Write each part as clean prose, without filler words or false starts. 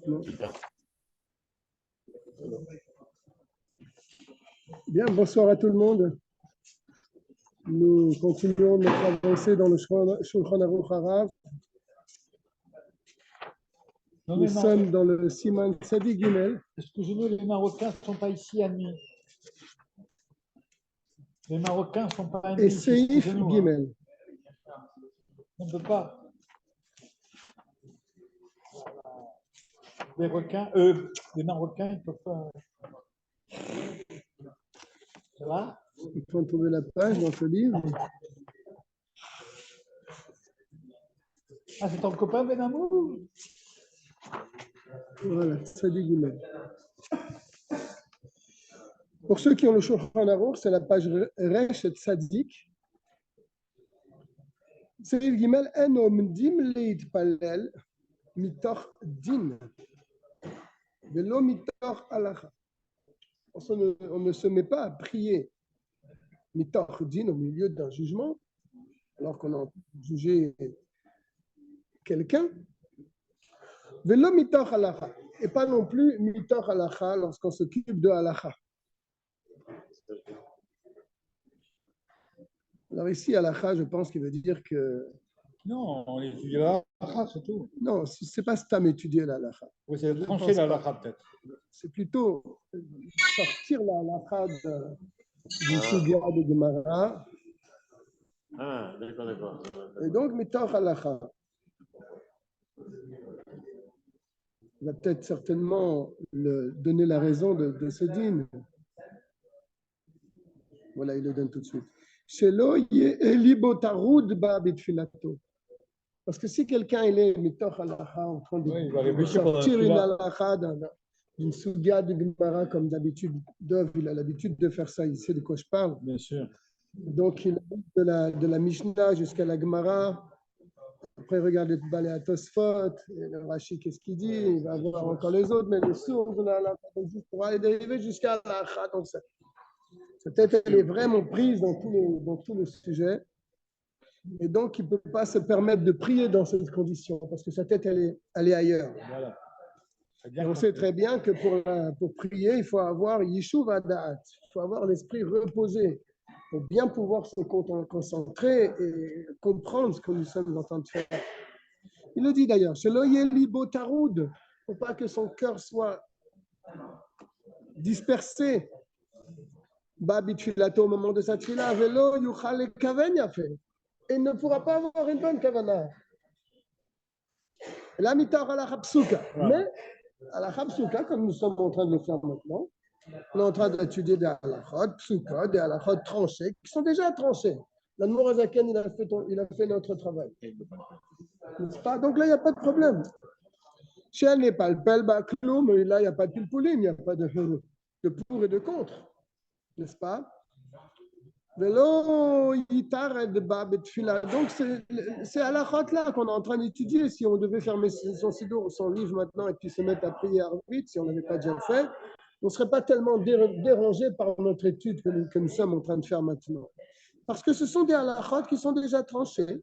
Non. Bien, bonsoir à tout le monde. Nous continuons notre avancée dans le Shulchan Aruch Harav. Nous sommes dans le Siman Tzadi Gimel. Excusez-nous, les Marocains ne sont pas ici admis. Les Marocains ne sont pas admis. Et Seif Gimel. On ne peut pas. Les Marocains, ils ne peuvent pas. Ça va? Il faut trouver la page dans ce livre. Ah, c'est ton copain Benamou? Voilà, Tzadi Gimel. Pour ceux qui ont le Shulchan Aruch, c'est la page Resh et Tzadik. Seif Gimel, en omdim leitpalel mitoch din, velo mitoch halacha. On ne se met pas à prier mitoch din au milieu d'un jugement, alors qu'on a jugé quelqu'un. Velo mitoch halacha, et pas non plus mitoch halacha lorsqu'on s'occupe de halacha. Alors ici, halacha, je pense qu'il veut dire que... Non, on étudie la halakha, c'est tout. Non, c'est pas stam étudier la halakha. Oui, c'est trancher la halakha, peut-être. C'est plutôt sortir la halakha du sujet de Gemara. Ah, d'accord. Et donc, mitoch halakha. Il va peut-être certainement donner la raison de ce dîme. Voilà, il le donne tout de suite. Parce que si quelqu'un est mitoch halakha en train de sortir une halakha d'une sugia de Gemara, comme d'habitude, il a l'habitude de faire ça, il sait de quoi je parle. Bien sûr. Donc, il a de la Mishnah jusqu'à la Gemara. Après, regarde le Balé à Tosfot, le Rashi, qu'est-ce qu'il dit? Il va voir encore les autres, mais les sources de la halakha, pour aller dériver jusqu'à la halakha. Donc, sa tête, elle est vraiment prise dans tout le sujet. Et donc, il ne peut pas se permettre de prier dans cette condition, parce que sa tête, elle est ailleurs. Voilà. Et on sait très bien que pour prier, il faut avoir Yishuv Hadat, il faut avoir l'esprit reposé, pour bien pouvoir se concentrer et comprendre ce que nous sommes en train de faire. Il le dit d'ailleurs, Shelo yeli bo taroud, il ne faut pas que son cœur soit dispersé. Babi tfilato au moment de sa tfila, velo yuchal kaven yafe. Et il ne pourra pas avoir une bonne kavana. La mitar à la hapsuka. Mais à la hapsuka, comme nous sommes en train de le faire maintenant, on est en train d'étudier des halachot, psuka, des halachot tranchés, qui sont déjà tranchés. L'Admor Azaken, il a fait notre travail. N'est-ce pas? Donc là, il n'y a pas de problème. Chez elle n'est pas le pelba kloum, là, il n'y a pas de pilpoulim, il n'y a pas de pour et de contre. N'est-ce pas? Donc, c'est à la chute là qu'on est en train d'étudier. Si on devait fermer son sidour, son livre maintenant et puis se mettre à prier à vite, si on n'avait pas déjà fait, on ne serait pas tellement dérangé par notre étude que nous sommes en train de faire maintenant. Parce que ce sont des halachot qui sont déjà tranchés.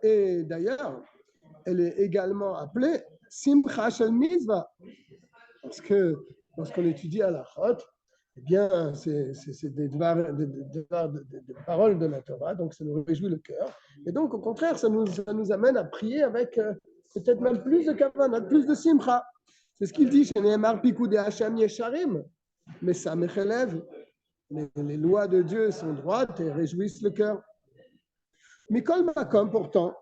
Et d'ailleurs, elle est également appelée Simcha Shel Mitzvah. Parce que lorsqu'on étudie halachot, eh bien, c'est des paroles de la Torah, donc ça nous réjouit le cœur. Et donc, au contraire, ça nous amène à prier avec peut-être même plus de kavanah, plus de simcha. C'est ce qu'il dit chez Nehemar Pikoudé Hashem Yesharim. Mais ça m'élève. Les lois de Dieu sont droites et réjouissent le cœur. Mikol Makom, pourtant,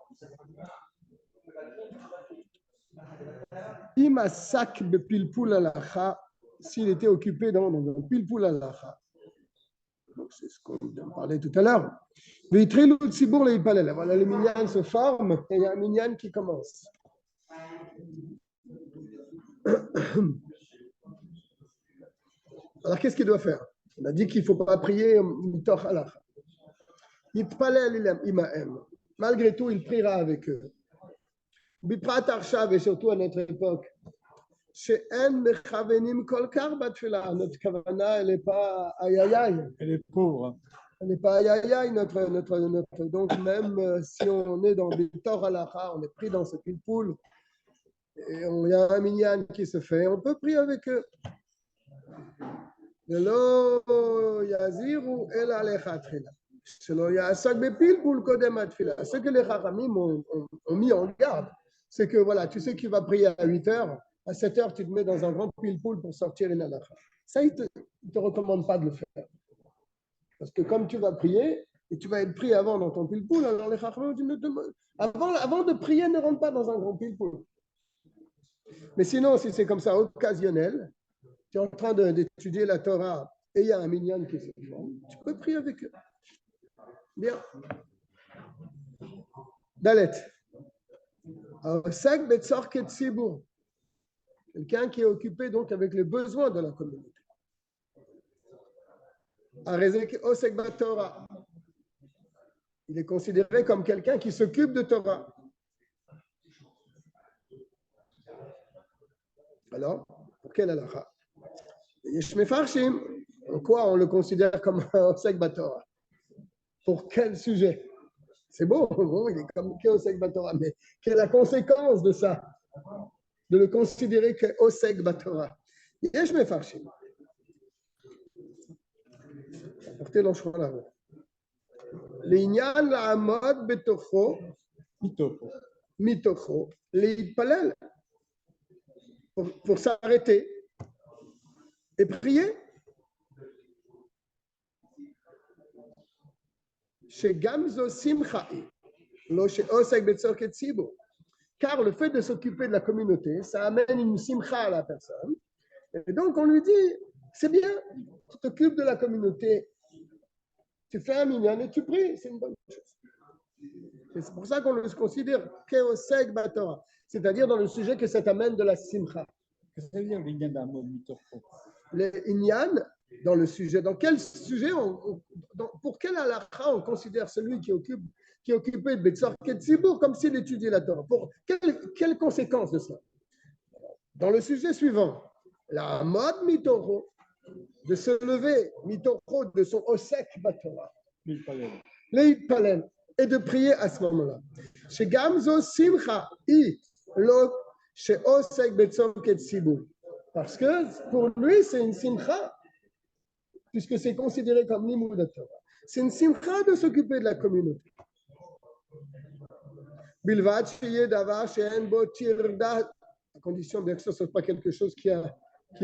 Imasak bepilpul halacha, s'il était occupé dans un pilpul halacha. Donc c'est ce qu'on parlait tout à l'heure. Veitrelu tzibour leipalel. Voilà, le minyan se forme et il y a un minyan qui commence. Alors qu'est-ce qu'il doit faire? On a dit qu'il ne faut pas prier mitoch halacha. Yitpalel imahem. Malgré tout, il priera avec eux. Biprat Arshav, et surtout à notre époque, chez En Mechavenim Kolkar Batfila, notre kavana, elle n'est pas aïe aïe aïe. Elle est pauvre. On n'est pas aïe aïe aïe, donc même si on est dans des torts halakha, on est pris dans ce pile-poule, et il y a un minyan qui se fait, on peut prier avec eux. Lo yaziru el alecha tchila. Shelo yasak bepilpoul kodem atfila. Ce que les Chachamim ont mis en garde, c'est que voilà, tu sais que tu vas prier à 8 heures, à 7 heures, tu te mets dans un grand pile-poule pour sortir une halakha. Ça, ils ne te recommandent pas de le faire. Parce que comme tu vas prier, et tu vas être pris avant dans ton pile-poule, alors les Chachamim disent avant de prier, ne rentre pas dans un grand pile-poule. Mais sinon, si c'est comme ça occasionnel, tu es en train d'étudier la Torah et il y a un minyan qui se forme, tu peux prier avec eux. Bien. Dalet. Quelqu'un qui est occupé donc avec les besoins de la communauté. Il est considéré comme quelqu'un qui s'occupe de Torah. Alors, pour quel halakha? En quoi on le considère comme un osek batorah? Pour quel sujet? C'est bon, il est comme osek batorah, mais quelle est la conséquence de ça? De le considérer que osek batorah. Yesh mefarshim. Apportez l'enchant là-haut. L'inyan la'amod betocho mitocho leitpalel. Pour s'arrêter et prier. Car le fait de s'occuper de la communauté, ça amène une simcha à la personne. Et donc on lui dit, c'est bien, tu t'occupes de la communauté, tu fais un minyan et tu pries, c'est une bonne chose. Et c'est pour ça qu'on le considère keosek batora, c'est-à-dire dans le sujet que ça t'amène de la simcha. Qu'est-ce que ça veut dire l'inyan d'Amod Mitocho? Le inyan, dans le sujet, dans quel sujet, pour quel halakha on considère celui qui est occupé de Betzor Ketzibour comme s'il étudiait la Torah? Pour quelles conséquences de ça? Dans le sujet suivant, la mode mitoro, de se lever mitoro de son osek batora, leitpalel, et de prier à ce moment-là. Chez Gamzo Simcha, lo chez osek Betzor Ketzibour. Parce que pour lui, c'est une simcha, puisque c'est considéré comme l'imoud de Torah. C'est une simcha de s'occuper de la communauté. Bilvad sheye davar she'en bo tirda, à condition bien que ce ne soit pas quelque chose qui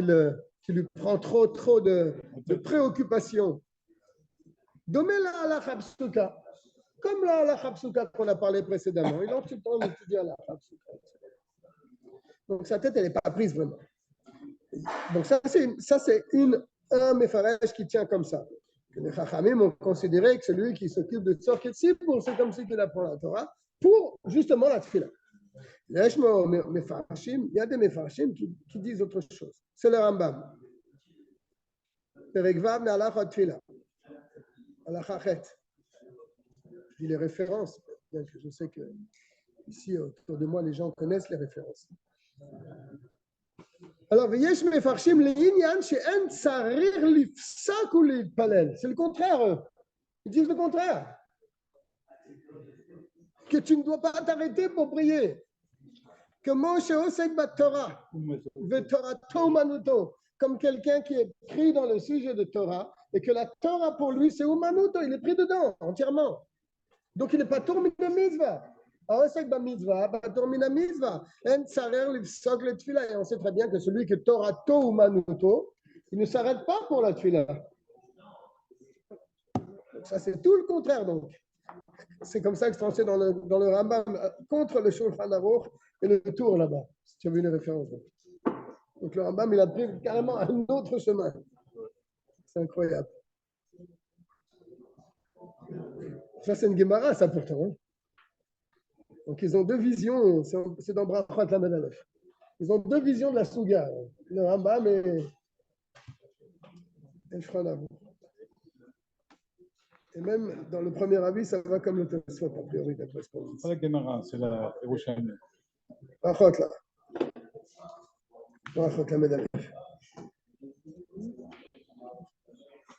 lui prend trop de préoccupation. Domé la halakha psuka, comme la halakha psuka qu'on a parlé précédemment. Il a tout le temps d'étudier la halakha psuka. Donc sa tête, elle n'est pas prise vraiment. Donc ça c'est un mefarech qui tient comme ça. Que les Chachamim ont considéré que celui qui s'occupe de Tzor Ketzibour, c'est comme celui qui apprend la Torah pour justement la tefila. Il y a des mefarshim qui disent autre chose. C'est le Rambam. Perek Vav me'alach tefila. Halacha chet. Je dis les références, bien que je sais que ici autour de moi les gens connaissent les références. Alors, c'est le contraire. Ils disent le contraire. Que tu ne dois pas t'arrêter pour prier. Que Moshe Osek Torah, comme quelqu'un qui est pris dans le sujet de Torah, et que la Torah pour lui, c'est Umanuto, il est pris dedans entièrement. Donc, il n'est pas tourné de mitzvah. Et on sait très bien que celui qui est Torato ou Manuto, il ne s'arrête pas pour la tefila. Ça, c'est tout le contraire, donc. C'est comme ça que c'est tranché dans le Rambam, contre le Shulchan Aruch et le tour là-bas, si tu as vu les références. Donc, le Rambam, il a pris carrément un autre chemin. C'est incroyable. Ça, c'est une Gemara, ça, pourtant. Hein. Donc, ils ont deux visions, c'est dans Brachot Lamed Aleph. Ils ont deux visions de la Souga, le Rambam et le Shulchan Aruch. Et même dans le premier avis, ça va comme le Tosfot, a priori, d'après ce qu'on dit. C'est pas la Gemara, c'est la Yerushalmi. Brachot, là. Brachot Lamed Aleph.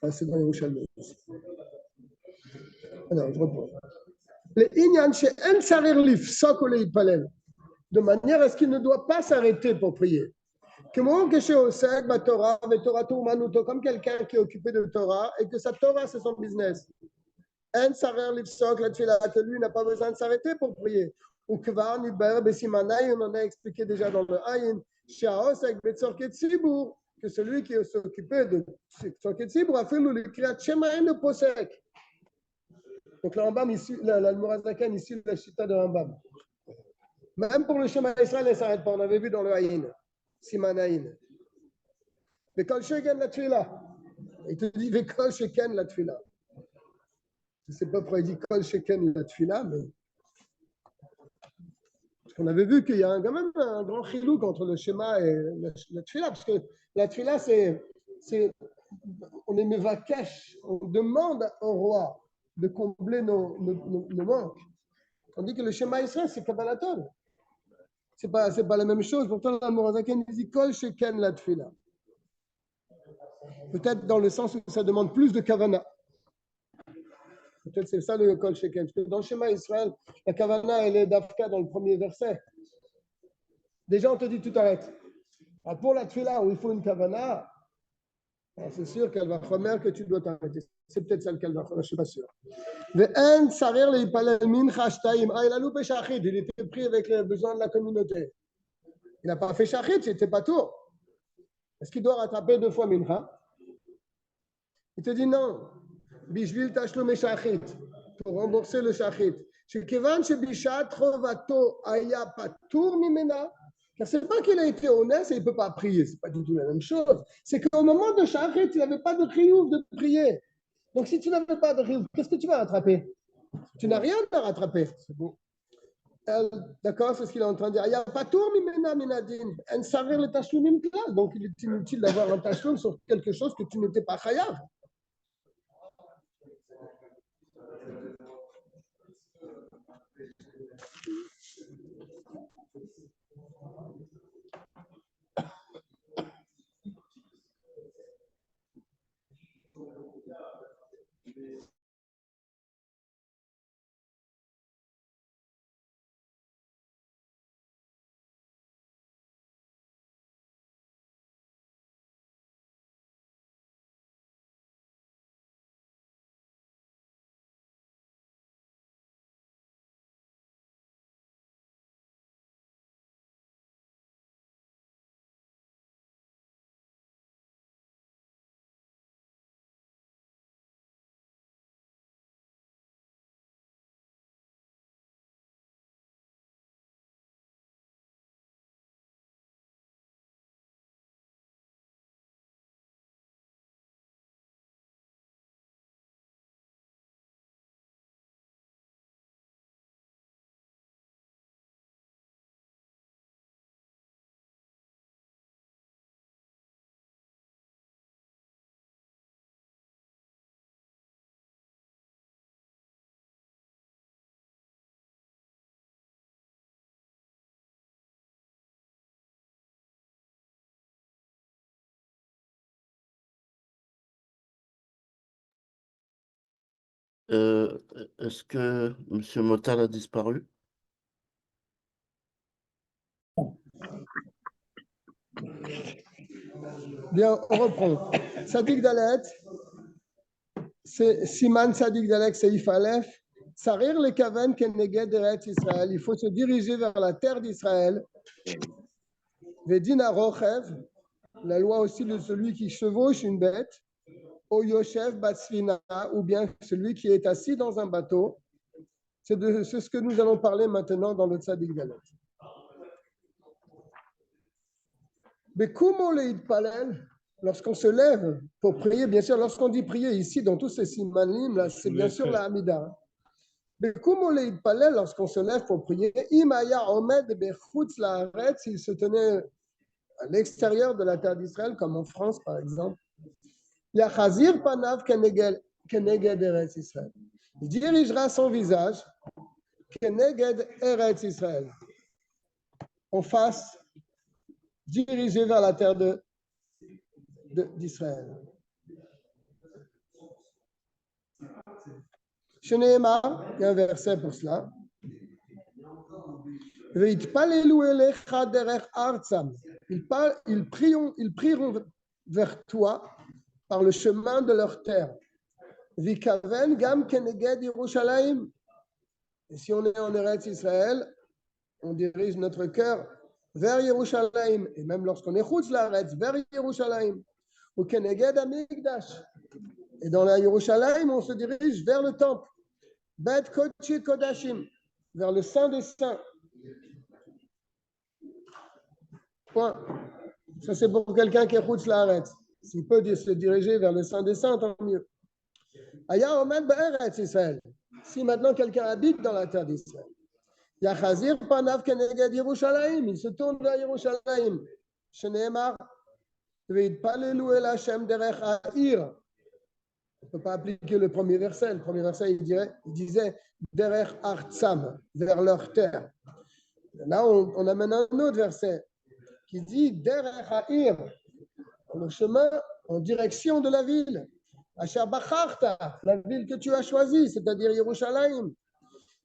Ah, c'est dans Yerushalmi aussi. Alors, je reprends. Les inyan she'en sarir lifsok ou leitpalel, de manière à ce qu'il ne doit pas s'arrêter pour prier. Comme quelqu'un qui est occupé de Torah et que sa Torah c'est son business. En sarir lifsok la tefila, que lui n'a pas besoin de s'arrêter pour prier. Ou kvar nidbar besimanaï, on en a expliqué déjà dans le ayin, she'aos avec betzorket tzibur, que celui qui est occupé de betzorket tzibur a fait le kriyat shema le posek. Donc le Rambam ici, l'Almorazakan ici, la chita de Rambam. Même pour le Shema Israël, elle ne s'arrête pas. On avait vu dans le Haïn, Simanaïn. Mais quand Sheken la tefila, il te dit Vekol Sheken la tefila. Je ne sais pas pourquoi il dit Kol Sheken la tefila, mais. Parce qu'on avait vu qu'il y a quand même un grand chilouk entre le Shema et la tefila. Parce que la tefila, c'est. On est mevakesh, on demande au roi de combler nos manques. Tandis que le Shema Israël, c'est Kabbalatol. C'est pas la même chose. Pourtant, la Morazaken dit Kol Sheken la tefila. Peut-être dans le sens où ça demande plus de kavana. Peut-être c'est ça le Kol Sheken. Parce que dans le Shema Israël, la kavana, elle est d'Afka dans le premier verset. Déjà, on te dit tout arrête. Alors pour la tefila où il faut une kavana, c'est sûr qu'elle va remettre que tu dois t'arrêter. C'est peut-être ça le qu'elle va remettre, je ne suis pas sûr. Il était pris avec les besoins de la communauté. Il n'a pas fait shachit, c'était pas tout. Est-ce qu'il doit rattraper 2 fois mincha? Il te dit non. Bishvil tashlum shachit, pour rembourser le shachit. Shekevan shebishat trovato aya patur mimena. Car c'est pas qu'il a été honnête et il ne peut pas prier. C'est pas du tout la même chose. C'est qu'au moment de shachit, il n'avait pas de chiyuv de prier. Donc si tu n'avais pas de chiyuv, qu'est-ce que tu vas rattraper? Tu n'as rien à rattraper. C'est beau. D'accord, c'est ce qu'il est en train de dire. Il n'y a pas tour mimena minadin. En saver le tashlumim klal. Donc il est inutile d'avoir un tashlum sur quelque chose que tu n'étais pas chayav. Est-ce que M. Motal a disparu? Bien, on reprend. Sadik Dalet, c'est Siman Sadik Dalet, c'est Ifalef. Sarir le Kaven Keneged Eretz Israël. Il faut se diriger vers la terre d'Israël. Vedina Rochev, la loi aussi de celui qui chevauche une bête. O Yoshev Batsvina, ou bien celui qui est assis dans un bateau. C'est ce que nous allons parler maintenant dans le Tzadik Dalet. Mais comment les Itpalel, lorsqu'on se lève pour prier, bien sûr, lorsqu'on dit prier ici, dans tous ces simanim, là, c'est bien sûr la Hamida. Mais comment les Itpalel, lorsqu'on se lève pour prier, Imaya Omed Bechutz Laaretz, s'il se tenait à l'extérieur de la terre d'Israël, comme en France par exemple, Yachazir Panav Keneged Eretz Israël. Il dirigera son visage Keneged Eretz Israël, en face, dirigé vers la terre d'Israël. Shneemar, il y a un verset pour cela. Ils prieront vers toi par le chemin de leur terre. Vikaven gam keneged Yerushalayim. Et si on est en Eretz Israël, on dirige notre cœur vers Yerushalayim. Et même lorsqu'on est chutz laaretz, vers Yerushalayim. Ou keneged Amigdash. Et dans la Yerushalayim, on se dirige vers le temple. Bet Kodesh Kodashim, vers le Saint des Saints. Point. Ça, c'est pour quelqu'un qui est chutz laaretz. S'il peut se diriger vers le Saint des Saints, tant mieux. Aya Omed Be'eretz Israël. Si maintenant quelqu'un habite dans la terre d'Israël, Yachazir Panav Keneged Yerushalayim, il se tourne vers Yerushalayim. Shneemar, Ve'itpalelu el Hashem derech ha'ir. On ne peut pas appliquer le premier verset. Le premier verset, il disait derech artsam, vers leur terre. Là, on amène un autre verset qui dit derech ha'ir, le chemin en direction de la ville. Asher bacharta, la ville que tu as choisie, c'est-à-dire Yerushalayim.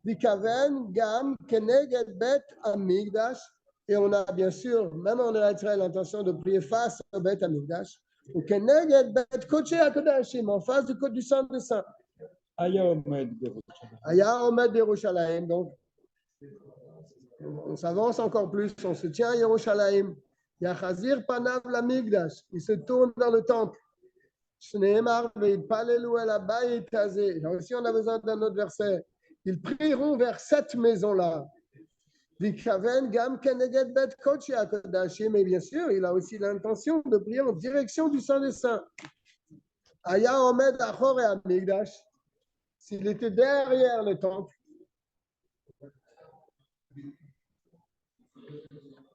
Vikaven gam keneged bet amigdash. Et on a bien sûr, même en Israël, l'intention de prier face au bet amigdash. Ou keneged bet kodesh hakodashim, en face du code du Saint des Saints. Aya Omed Yerushalayim. Aya Omed Yerushalayim. Donc, on s'avance encore plus, on se tient à Yerushalayim. Yachazir panav lamigdash, il se tourne vers le temple. Shneemar ve'itpalelu el habayit hazeh. Là aussi, on a besoin d'un autre verset. Ils prieront vers cette maison-là. Vikaven gam keneged bet kodesh hakodashim. Mais bien sûr, il a aussi l'intention de prier en direction du Saint des Saints. Aya omed achor et amigdash. S'il était derrière le temple,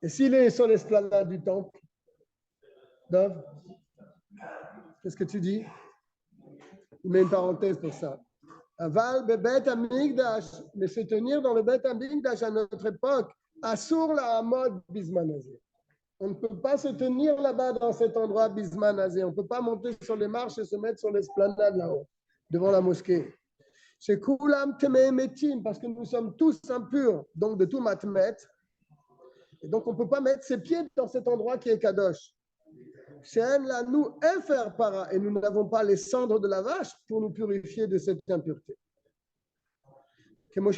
et s'il est sur l'esplanade du temple, Dov, qu'est-ce que tu dis? Il met une parenthèse pour ça. Aval bebet amigdash, mais se tenir dans le bet amigdash à notre époque, assur la hamod bismanazé. On ne peut pas se tenir là-bas dans cet endroit bismanazé. On ne peut pas monter sur les marches et se mettre sur l'esplanade là-haut, devant la mosquée. Chez Kulam Tememetim, parce que nous sommes tous impurs, donc de tout matmet. Et donc on ne peut pas mettre ses pieds dans cet endroit qui est kadosh. Et nous n'avons pas les cendres de la vache pour nous purifier de cette impureté. Comme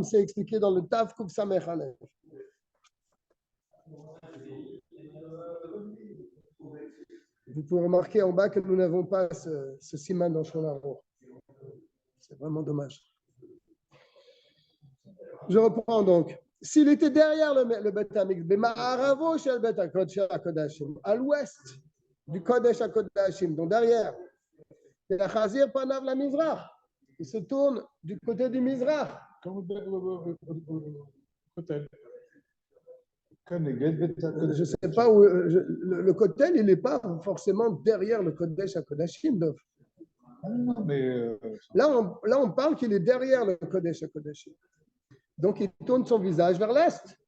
c'est expliqué dans le Tav Kuf Samer Aleph. Vous pouvez remarquer en bas que nous n'avons pas ce siman dans Shulchan Aruch. C'est vraiment dommage. Je reprends donc. S'il était derrière le Bet Hamikdash, à l'ouest du Kodesh HaKodashim, donc derrière, il a Chazir Panav la Mizrach. Il se tourne du côté du Mizrach. Je ne sais pas où. Le Kotel, il n'est pas forcément derrière le Kodesh HaKodashim. Là, on parle qu'il est derrière le Kodesh HaKodashim. Donc, il tourne son visage vers l'est.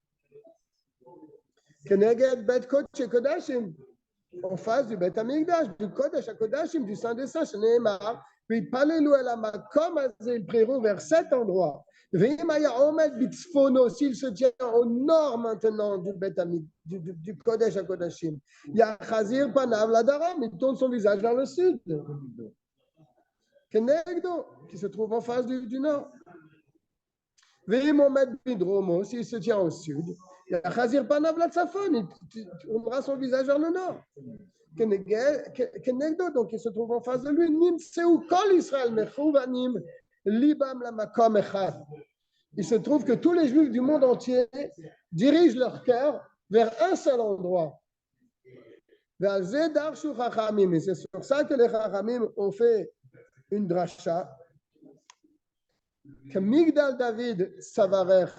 Keneged bet Kodesh Kodashim, en face du Bet Hamikdash, du Kodesh HaKodashim, du Saint des Saints, Shneemar, puis Palelu el hamakom hazeh, ils prieront vers cet endroit. Ve'im haya omed bitzfono, s'il se tient au nord maintenant du Bet Hamikdash, du Kodesh HaKodashim, Yachazir panav ladaram, il tourne son visage vers le sud. Kenegdo, qui se trouve en face du nord. Ve'im omed bidromo, s'il se tient au sud, Yachazir panav latzafon, il tournera son visage vers le nord. Kenegdo, donc il se trouve en face de lui. Nimseu kol Israël mechouvanim libam lamakom echad. Il se trouve que tous les Juifs du monde entier dirigent leur cœur vers un seul endroit. Et c'est sur ça que les Chachamim ont fait une dracha. Que Migdal David Savarer,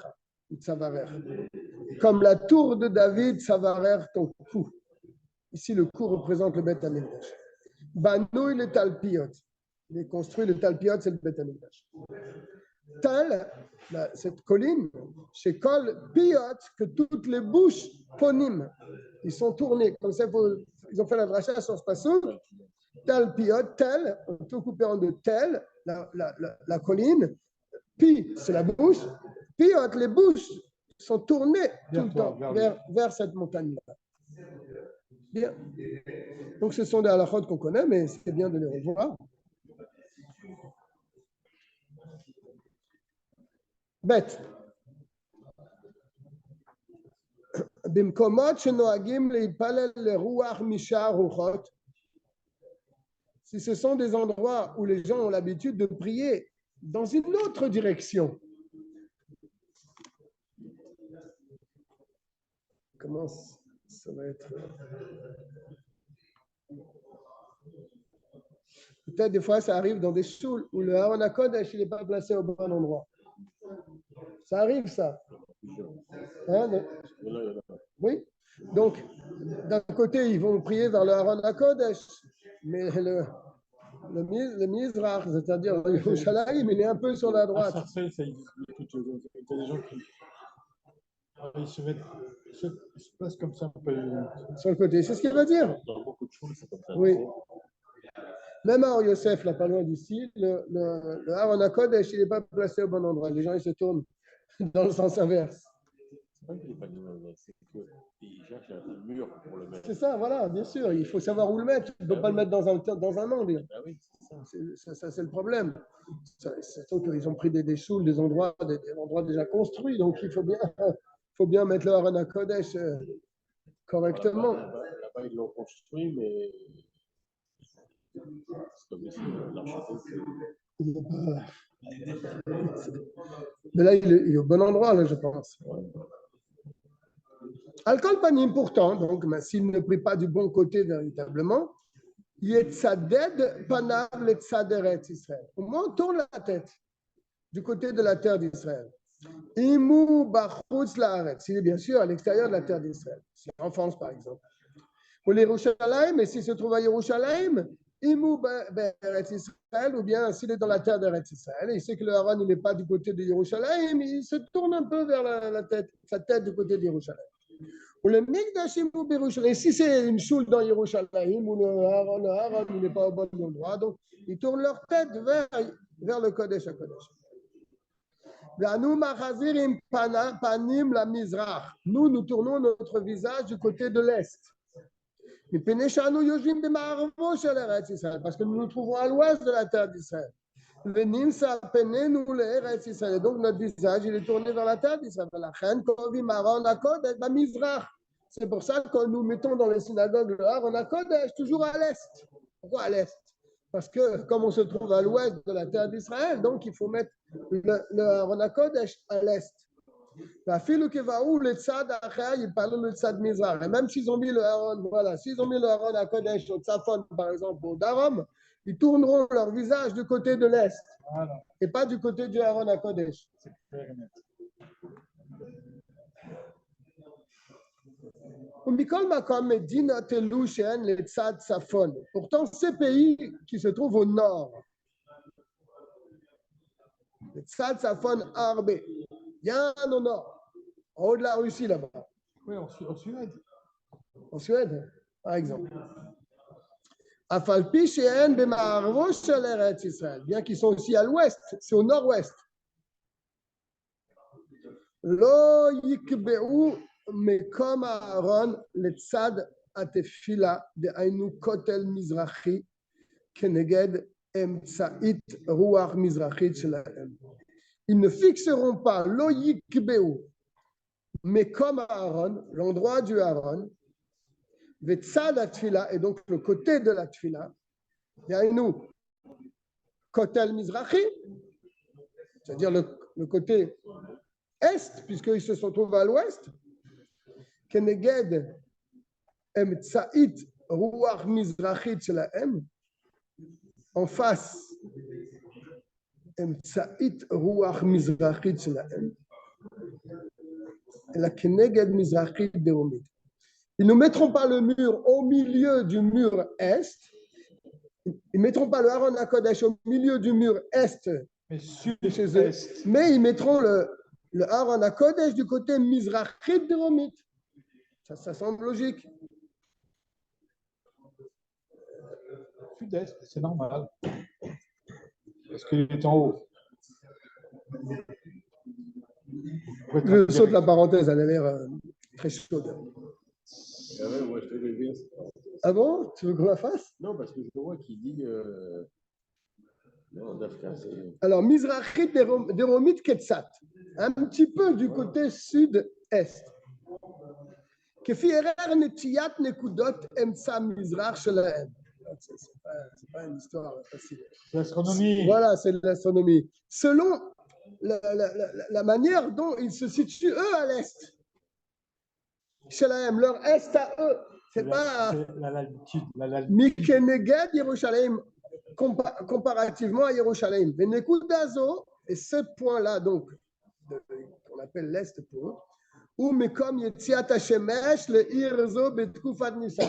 comme la tour de David Savarer ton cou. Ici, le cou représente le Bet Hamikdash. Banouille le Talpiot. Il est construit, le Talpiot, c'est le Bet Hamikdash. Tal, cette colline, chez Kol Piot, que toutes les bouches ponim, ils sont tournés. Comme ça, ils ont fait la dracha sur ce passage. tel piot, tel, on peut couper en deux, tel, la colline, pi, c'est la bouche, piot, les bouches sont tournées tout le temps vers cette montagne-là. Bien. Donc, ce sont des halakhot qu'on connaît, mais c'est bien de les revoir. Bête. במקומות שנוהגים להתפלל לרוח משאר רוחות, si ce sont des endroits où les gens ont l'habitude de prier dans une autre direction, comment ça va être? Peut-être des fois ça arrive dans des shouls où le Aaron HaKodesh n'est pas placé au bon endroit. Ça arrive ça. Hein? Oui. Donc, d'un côté, ils vont prier vers le Aaron HaKodesh, mais le Mizrach, c'est-à-dire le Yerushalayim, il est un peu sur la droite. À Sarcelles, ça existe. Il y a des gens qui se placent comme ça un peu. Sur le côté, c'est ce qu'il veut dire. Dans beaucoup de choses, c'est comme ça. Oui. Même à Or Yosef, là, pas loin d'ici, le Aaron HaKodesh, il n'est pas placé au bon endroit. Les gens, ils se tournent dans le sens inverse. C'est pas qu'il n'est pas c'est qu'il cherche un mur pour le mettre. C'est ça, voilà, bien sûr. Il faut savoir où le mettre. Tu ne peux pas le mettre dans un angle. Ah oui, ça, c'est le problème. Surtout qu'ils ont pris des shouls, des endroits déjà construits. Donc, il faut bien mettre le Aaron HaKodesh correctement. Là-bas, ils l'ont construit, mais c'est comme ici, l'architecte. Mais là, il est au bon endroit, là, je pense. Alcool panim, pourtant, donc, s'il ne prie pas du bon côté véritablement, Yetzaded panav letzaderet Israël. Au moins, on tourne la tête du côté de la terre d'Israël. Imu bachutz laaretz. Il est bien sûr à l'extérieur de la terre d'Israël. C'est en France, par exemple. Pour les Yerushalayim, et s'il se trouve à Yerushalayim, Imu be'eretz Israël, ou bien s'il est dans la terre d'Eretz Israël, et il sait que le Haran n'est pas du côté de Yerushalayim, il se tourne un peu vers la tête, sa tête du côté de Yerushalayim. Ou le Mikdash Imu be'Yerushalayim, si c'est une choule dans Yerushalayim, où le Haran n'est pas au bon endroit, donc ils tournent leur tête vers le Kodesh HaKodesh. Nous tournons notre visage du côté de l'Est. Parce que nous nous trouvons à l'ouest de la terre d'Israël. Donc notre visage il est tourné vers la terre d'Israël. C'est pour ça que nous mettons dans les synagogues le Aaron HaKodesh toujours à l'est. Pourquoi à l'est? Parce que comme on se trouve à l'ouest de la terre d'Israël, donc il faut mettre le Aaron HaKodesh à l'est. Et même s'ils ont mis le Aaron, s'ils ont mis le Aaron HaKodesh au Tzafon, par exemple, au Darom, ils tourneront leur visage du côté de l'est et pas du côté du Aaron HaKodesh. Pourtant, ces pays qui se trouvent au nord, le Tzad Safon Arbe, bien au nord, en haut de la Russie là-bas. Oui, en Suède. En Suède, par exemple. Bien qu'ils sont aussi à l'ouest, c'est au nord-ouest. Lo yikbeu mekom Aaron letzad atefila de ainu kotel mizrachi keneged emtsa'it ruach mizrachit shelahem. Ils ne fixeront pas lo yikbeu mekom Aaron, l'endroit du Aaron, vetzad atfila, et donc le côté de la tfila, de ainu kotel mizrachi, c'est-à-dire le côté est, puisqu'ils se sont trouvés à l'ouest, Keneged Emtsa'it Ruach Mizrachit Shelahem, en face, Emtsa'it Ruach Mizrachit Shelahem, et la Keneged Mizrachit Deomit. Ils ne mettront pas le mur au milieu du mur est, ils ne mettront pas le Aaron HaKodesh au milieu du mur est de chez eux, mais ils mettront le Aaron HaKodesh du côté Mizrachit de Romit. Ça semble logique. sud-est, c'est normal. Parce qu'il est en haut. Je saute la parenthèse, elle a l'air très chaude. Ah ouais, moi, je te bien. Ah bon? Tu veux qu'on la fasse? Non, parce que je vois qu'il dit. Non, Dafka, c'est. Alors, Mizrachit Deromit Ketsat, un petit peu du côté sud-est. Kefi erer netiyat nekudot emtsa mizrach shelahem. C'est pas une histoire facile. L'astronomie. Voilà, c'est de l'astronomie. Selon la manière dont ils se situent, eux, à l'est. Shelahem, leur est à eux. C'est pas la latitude. Mikeneged Yerushalayim, comparativement à Yerushalayim. Venekudazo, et ce point-là, donc, qu'on appelle l'est pour eux, ou Mekom Yetziat Hashemesh, le Irzo Betkufat Nisan.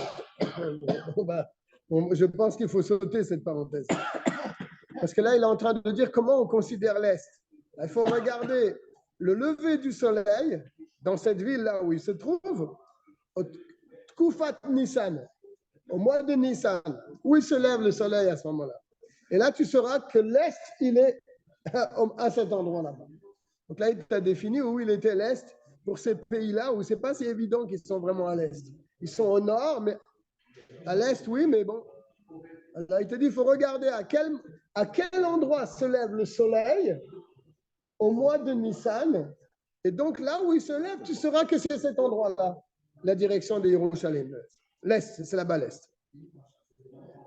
Je pense qu'il faut sauter cette parenthèse. Parce que là, il est en train de dire comment on considère l'est. Là, il faut regarder le lever du soleil dans cette ville-là où il se trouve, au Tkufat Nisan, au mois de Nissan, où il se lève le soleil à ce moment-là. Et là, tu sauras que l'est, il est à cet endroit-là. Donc là, il t'a défini où il était l'est pour ces pays-là où c'est pas si évident qu'ils sont vraiment à l'est. Ils sont au nord, mais à l'est, oui, mais bon. Là, il te dit, il faut regarder à quel endroit se lève le soleil au mois de Nissan. Et donc là où il se lève, tu sauras que c'est cet endroit-là, la direction de Yerushalayim. L'est, c'est là-bas l'est.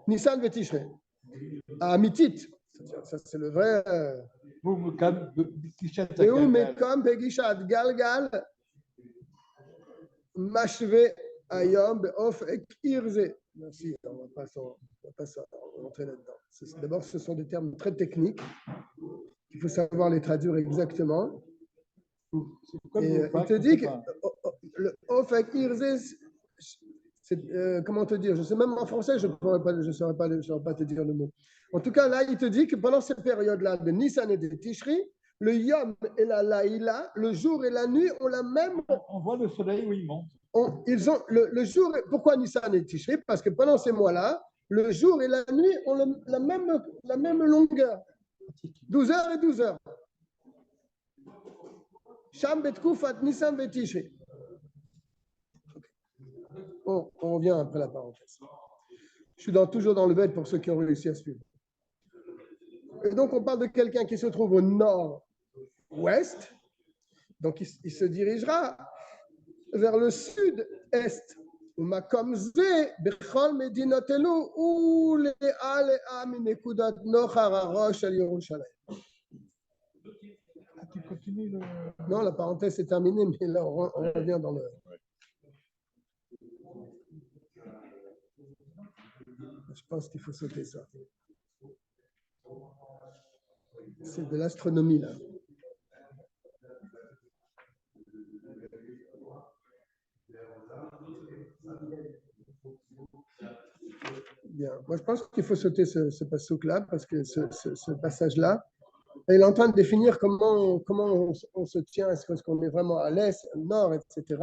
Nissan Vetishre. À Mitit. Ça, c'est le vrai. Et où Mekom Begishat Galgal Mashve Ayom Beof Ekirze. Merci, on ne va pas rentrer là-dedans. D'abord, ce sont des termes très techniques. Il faut savoir les traduire exactement. Et il te dit que le Of Ekirze, comment te dire? Je sais même en français, je ne saurais pas te dire le mot. En tout cas, là, il te dit que pendant cette période-là de Nissan et de Tishri, le Yom et la Laïla, le jour et la nuit, ont la même. On voit le soleil où il monte. Ils ont le jour. Pourquoi Nissan et Tishri? Parce que pendant ces mois-là, le jour et la nuit ont la même longueur. 12 heures et 12 heures. Sham Betkufat Nissan et Tishri. On revient après la parenthèse. Je suis toujours dans le bête pour ceux qui ont réussi à suivre. Et donc, on parle de quelqu'un qui se trouve au nord-ouest. Donc, il se dirigera vers le sud-est. Makomze, Bechol Medinotelu, ou les Alea Minekudat Nochar Arosh al Yerushalayim. Tu continues le. Non, la parenthèse est terminée, mais là, on revient dans le. Je pense qu'il faut sauter ça. C'est de l'astronomie, là. Bien. Moi, je pense qu'il faut sauter ce passage-là, parce que ce passage-là, il est en train de définir comment on se tient, est-ce qu'on est vraiment à l'est, au nord, etc.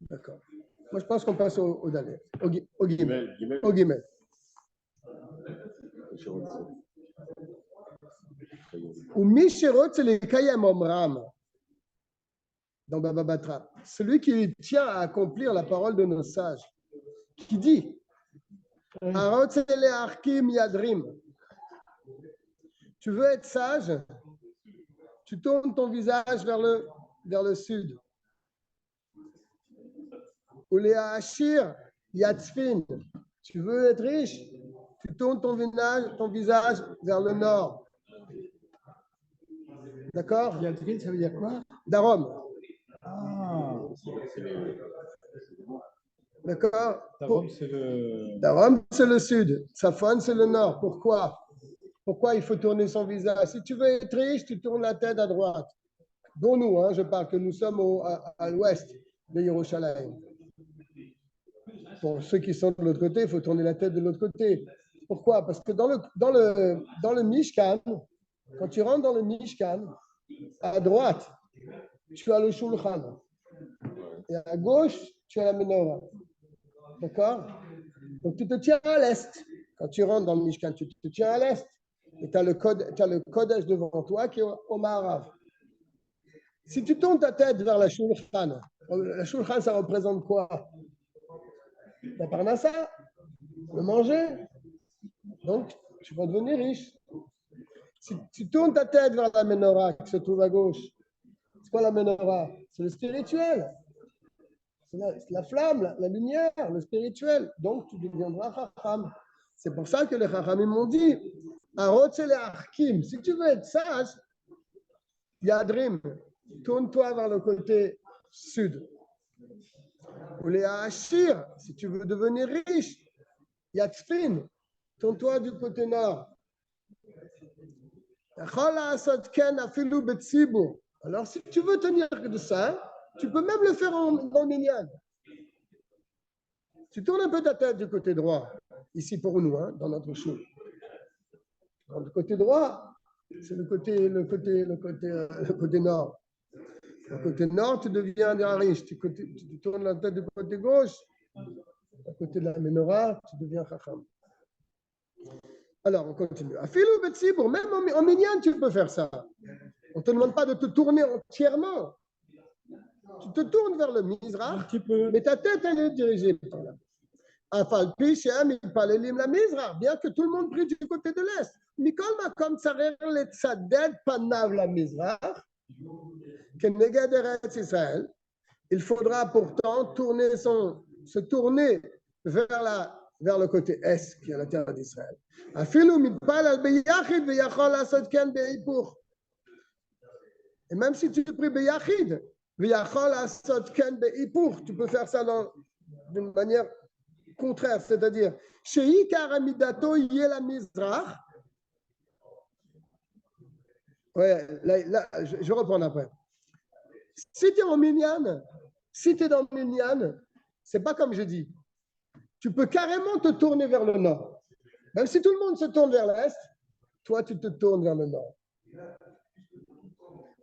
D'accord. Moi, je pense qu'on passe au Dalet, au Guimel. Au Guimel. Ou Mishérot, c'est les Kayam Omram dans Baba Batra. Celui qui tient à accomplir la parole de nos sages, qui dit Arot, c'est les Arkim Yadrim. Tu veux être sage, tu tournes ton visage vers le sud. Ou les Ashir Yatzfin. Tu veux être riche, tu tournes ton visage vers le nord. D'accord? Yatzfin, ça veut dire quoi? Darom. Ah. D'accord? Darom, c'est le sud. Safon, c'est le nord. Pourquoi il faut tourner son visage? Si tu veux être riche, tu tournes la tête à droite. Dont nous, je parle que nous sommes à l'ouest de Yerushalayim. Pour ceux qui sont de l'autre côté, il faut tourner la tête de l'autre côté. Pourquoi? Parce que dans le Mishkan, quand tu rentres dans le Mishkan, à droite, tu as le Shulchan. Et à gauche, tu as la Menorah. D'accord? Donc tu te tiens à l'est. Quand tu rentres dans le Mishkan, tu te tiens à l'est. Et tu as le Kodesh devant toi qui est au Maharav. Si tu tournes ta tête vers la Shulchan ça représente quoi? La Parnassa, le manger. Donc, tu vas devenir riche. Si tu tournes ta tête vers la menorah qui se trouve à gauche, c'est quoi la menorah? C'est le spirituel. C'est la flamme, la lumière, le spirituel. Donc, tu deviendras Chacham. C'est pour ça que les Chachamim m'ont dit, Arotze le Arkim, si tu veux être sage, Yadrim, tourne-toi vers le côté sud. Ou les Hachir, si tu veux devenir riche, Yatzfin, tourne-toi du côté nord. Alors, si tu veux tenir de ça, tu peux même le faire en minyan. Tu tournes un peu ta tête du côté droit, ici pour nous, hein, dans notre show. Dans le côté droit, c'est le côté nord. Le côté nord, tu deviens riche. Tu tournes la tête du côté gauche, à côté de la menorah, tu deviens chacham. Alors, on continue. Afilou betsibour, même en minyan, tu peux faire ça. On ne te demande pas de te tourner entièrement. Tu te tournes vers le Mizrach, mais ta tête, elle est dirigée par là. Afalpi, Shem, il parle la Mizrach, bien que tout le monde prie du côté de l'Est. Mikol Makom Tsarer le Tzaded Panav la Mizrach, Keneged Eretz Israël, il faudra pourtant se tourner vers le côté Est, qui est la terre d'Israël. Afilou mitpal al beyachid veyachol asot ken beipur. Et même si tu pries beyachid, veyachol asot ken beipur, tu peux faire ça d'une manière contraire, c'est-à-dire Shei karamidato yela mizrach. Ouais, là, je reprends après. Si tu es en minyan, si tu es dans minyan, c'est pas comme je dis. Tu peux carrément te tourner vers le nord. Même si tout le monde se tourne vers l'est, toi, tu te tournes vers le nord.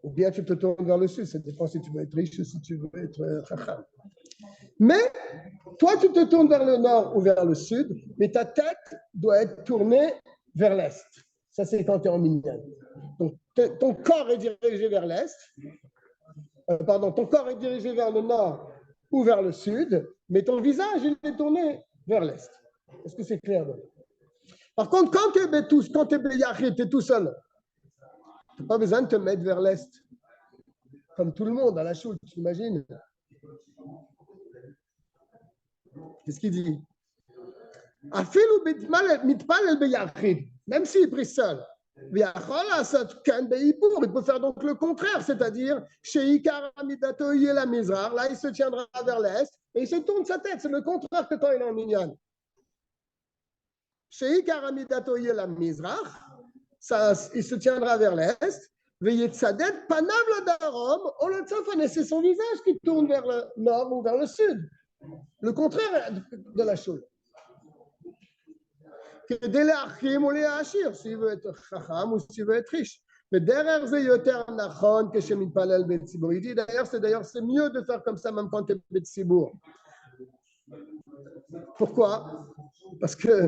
Ou bien tu te tournes vers le sud. Ça dépend si tu veux être riche ou si tu veux être chacham. Mais toi, tu te tournes vers le nord ou vers le sud, mais ta tête doit être tournée vers l'est. Ça, c'est quand tu es en minyan. Donc, ton corps est dirigé vers l'est. Ton corps est dirigé vers le nord ou vers le sud, mais ton visage, il est tourné vers l'est. Est-ce que c'est clair? Par contre, quand tu es béyachid, tu es tout seul, tu n'as pas besoin de te mettre vers l'est. Comme tout le monde à la choule, tu imagines? Qu'est-ce qu'il dit? Même s'il prie seul, il peut faire donc le contraire, c'est-à-dire, là, il se tiendra vers l'est et il se tourne sa tête. C'est le contraire que quand il est en minyan. Il se tiendra vers l'est. C'est son visage qui tourne vers le nord ou vers le sud. Le contraire de la chose. S'il veut être chacham ou s'il veut être riche. Mais derrière, c'est d'ailleurs, c'est mieux de faire comme ça même quand tu es Betsibour. Pourquoi? Parce que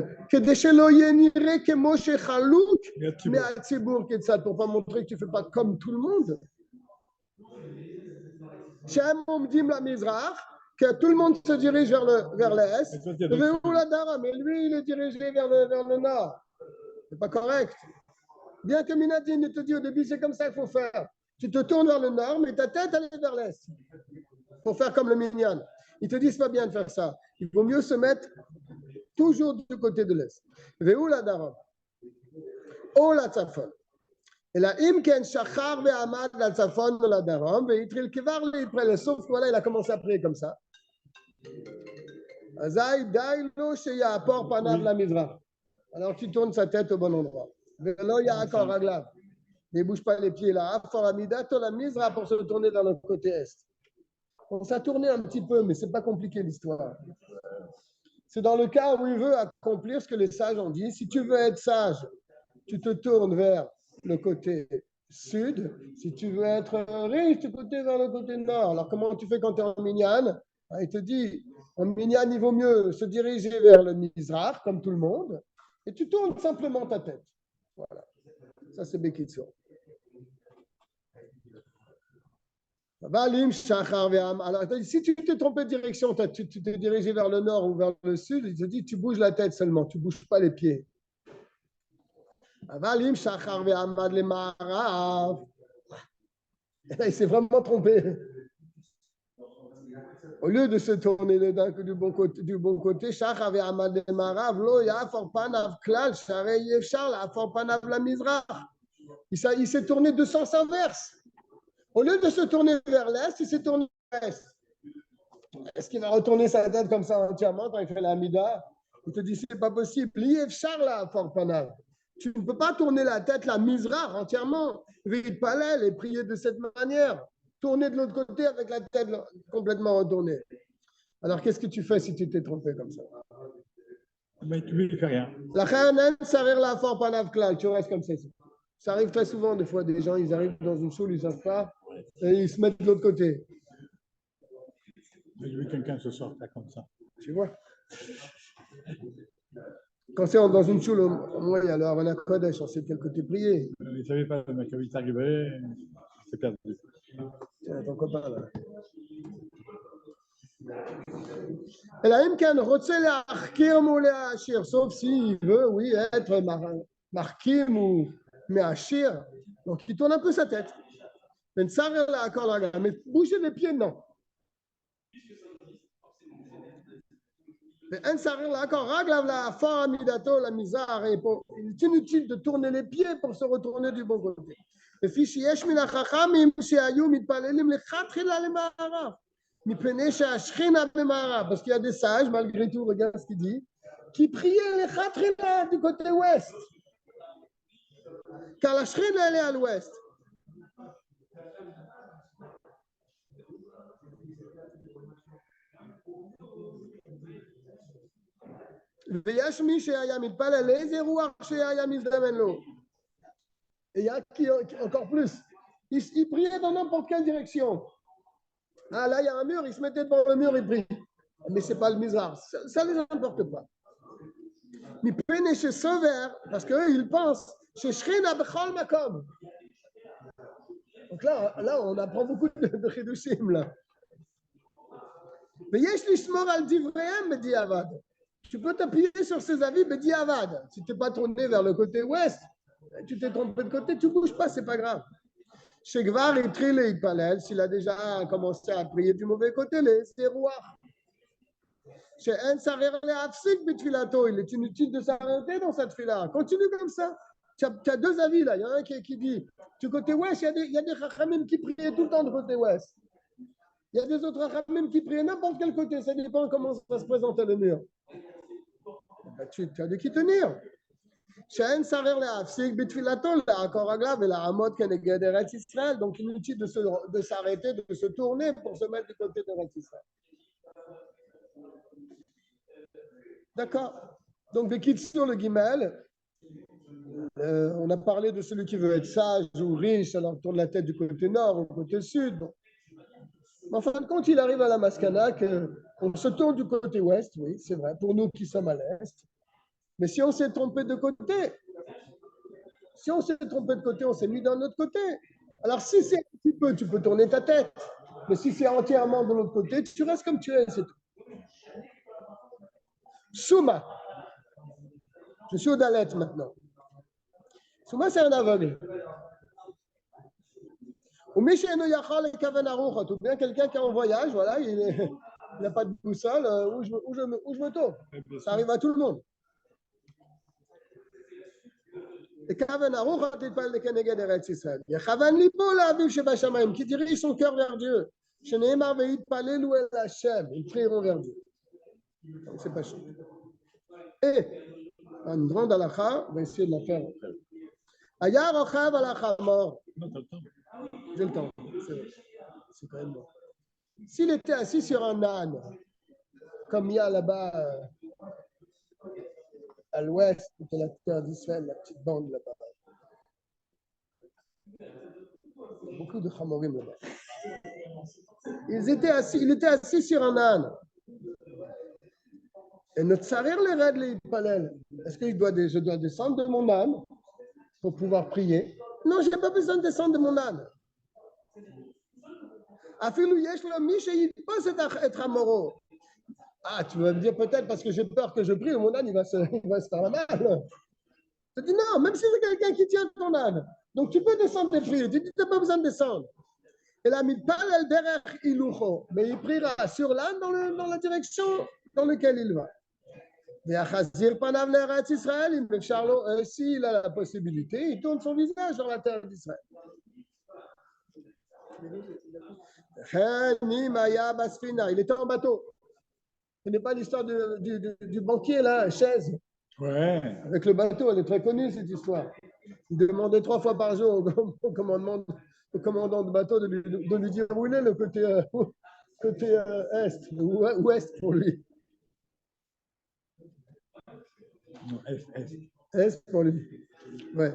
pour ne pas montrer que tu ne fais pas comme tout le monde. Que tout le monde se dirige vers l'est, mais lui, il est dirigé vers le nord. C'est pas correct. Bien que Minadine te dit au début, c'est comme ça qu'il faut faire. Tu te tournes vers le nord, mais ta tête, elle est vers l'est. Pour faire comme le minyan. Ils te disent pas bien de faire ça. Il vaut mieux se mettre toujours du côté de l'est. Ve'u la daram. O la tzafon. Et la imken shachar ve'amad la tzafon de la daram. Ve'itril kivar le sauf que voilà, il a commencé à prier comme ça. Azai dailo sheyapor panav la mizrach. Alors tu tournes sa tête au bon endroit. Ve'lo ya'akor raglav. Ne bouge pas les pieds là. Foramidato la mizrach pour se tourner vers le côté est. On s'est tourné un petit peu, mais ce n'est pas compliqué l'histoire. C'est dans le cas où il veut accomplir ce que les sages ont dit. Si tu veux être sage, tu te tournes vers le côté sud. Si tu veux être riche, tu te tournes vers le côté nord. Alors, comment tu fais quand tu es en minyan? Il te dit, en minyan, il vaut mieux se diriger vers le Mizrach, comme tout le monde. Et tu tournes simplement ta tête. Voilà. Ça, c'est Bekitso. Alors, si tu t'es trompé de direction, tu t'es dirigé vers le nord ou vers le sud, il te dit tu bouges la tête seulement, tu ne bouges pas les pieds. Et là, il s'est vraiment trompé. Au lieu de se tourner du bon côté, il s'est tourné de sens inverse. Au lieu de se tourner vers l'est, il s'est tourné vers l'est. Est-ce qu'il va retourner sa tête comme ça entièrement quand il fait la Hamida? Il te dit, c'est pas possible. Tu ne peux pas tourner la tête, la Mizrach, entièrement. Vite palel et prier de cette manière. Tourner de l'autre côté avec la tête complètement retournée. Alors, qu'est-ce que tu fais si tu t'es trompé comme ça? Mais tu ne fais rien. La Khayanen, Sarir la Fort Panav Klal, tu restes comme ça. Ça arrive très souvent, des fois, des gens, ils arrivent dans une choule, ils ne savent pas, et ils se mettent de l'autre côté. J'ai vu quelqu'un ce soir, là, comme ça. Tu vois? Quand c'est dans une choule, au moins, il y a le Havana Kodesh, on sait de quel côté prier. Il ne savait pas, mais quand il est arrivé, c'est perdu. Tiens, ton copain, là. Et là, Imkan, Rotsele Arkim ou Léachir, sauf s'il veut, oui, être Markim ou Méachir. Donc, il tourne un peu sa tête. Mais bouger les pieds, non. Mais un sarir là, quand raglav la faramidato, la misère, il est inutile de tourner les pieds pour se retourner du bon côté. Et fichi yeshmina chachamim sheayum mitpalelim lechatchila lemarav. Mipene sheashchina bemarav. Parce qu'il y a des sages, malgré tout, regarde ce qu'il dit, qui priaient lechatchila du côté ouest. Car la Shechina, elle est à l'ouest. Et il y a qui encore plus. Il priait dans n'importe quelle direction. Ah, là, il y a un mur, il se mettait devant le mur, il prie. Mais ce n'est pas le Mizrach. Ça ne les importe pas. Mais peine chez Sauveur, parce qu'eux, ils pensent chez Shrina Bechol Makom. Donc là, on apprend beaucoup de Chidushim, là. Mais yesh lishmor al divrehem bediavad. Tu peux t'appuyer sur ses avis bediavad. Si tu n'es pas tourné vers le côté ouest, tu t'es trompé de côté, tu ne bouges pas, c'est pas grave. Chez Gvar et Trile et Palel, s'il a déjà commencé à prier du mauvais côté, c'est roi. Chez En Sarer le Hafsik Bitfilato, il est inutile de s'arrêter dans cette fila. Continue comme ça. Tu as deux avis là. Il y en a un qui dit du côté ouest, il y a des Chachamim qui priaient tout le temps du côté ouest. Il y a des autres Chachamim qui priaient n'importe quel côté. Ça dépend comment ça va se présenter le mur. Ben, tu as de qui tenir. She'en sarer le'afsik bitfilato le'akor aglav et la'amod keneged Eretz Israël. Donc inutile de s'arrêter, de se tourner pour se mettre du côté d'Eretz Israël. D'accord. Donc des kits sur le guimel. On a parlé de celui qui veut être sage ou riche, alors tourne la tête du côté nord ou côté sud. Mais en fin de compte, il arrive à la Maskana qu'on se tourne du côté ouest, oui, c'est vrai, pour nous qui sommes à l'est. Mais si on s'est trompé de côté, on s'est mis d'un autre côté. Alors si c'est un petit peu, tu peux tourner ta tête. Mais si c'est entièrement de l'autre côté, tu restes comme tu es, c'est tout. Souma. Je suis au Dalet maintenant. Souma, c'est un aveugle. Ou Michel Yachal et Kavenaroucha, tout bien quelqu'un qui est en voyage, voilà, il n'a pas de boussole, où je me tourne. Ça arrive à tout le monde. Et Kavenaroucha, tu parles de Keneged Eretz Israël. Il y a Chavan Lipo, la Aviv Sheba Shamayim, qui dirige son cœur vers Dieu. Sheneemar ve'it palelu el Hashem, ils prieront vers Dieu. Donc c'est pas chaud. Et une grande halakha, on va essayer de la faire. Aya rochav halakha mort. J'ai le temps, c'est quand même bon. S'il était assis sur un âne, comme il y a là-bas à l'ouest de la terre d'Israël, la petite bande là-bas. Beaucoup de Hamorim là-bas. Il était assis sur un âne. Et notre sarir les règles les palel. Est-ce que je dois descendre de mon âne pour pouvoir prier? Non, je n'ai pas besoin de descendre de mon âne. Afilou yesh lo mi sheyitpos et hamoro. Ah, tu vas me dire peut-être parce que j'ai peur que je prie, mon âne il va se faire la malle. Je te dis non, même si c'est quelqu'un qui tient ton âne. Donc tu peux descendre tes prières. Tu dis, tu n'as pas besoin de descendre. Et la mitpal el derech ilucho. Mais il priera sur l'âne dans la direction dans laquelle il va. Ve'achazir panav le'eretz Israël, il me charlo, s'il a la possibilité, il tourne son visage dans la terre d'Israël. Il était en bateau. Ce n'est pas l'histoire du banquier, là, chaise. Ouais. Avec le bateau, elle est très connue, cette histoire. Il demandait 3 fois par jour au commandant de bateau de lui dire où il est, le côté est, ou ouest pour lui. Non, Est pour lui. Ouais.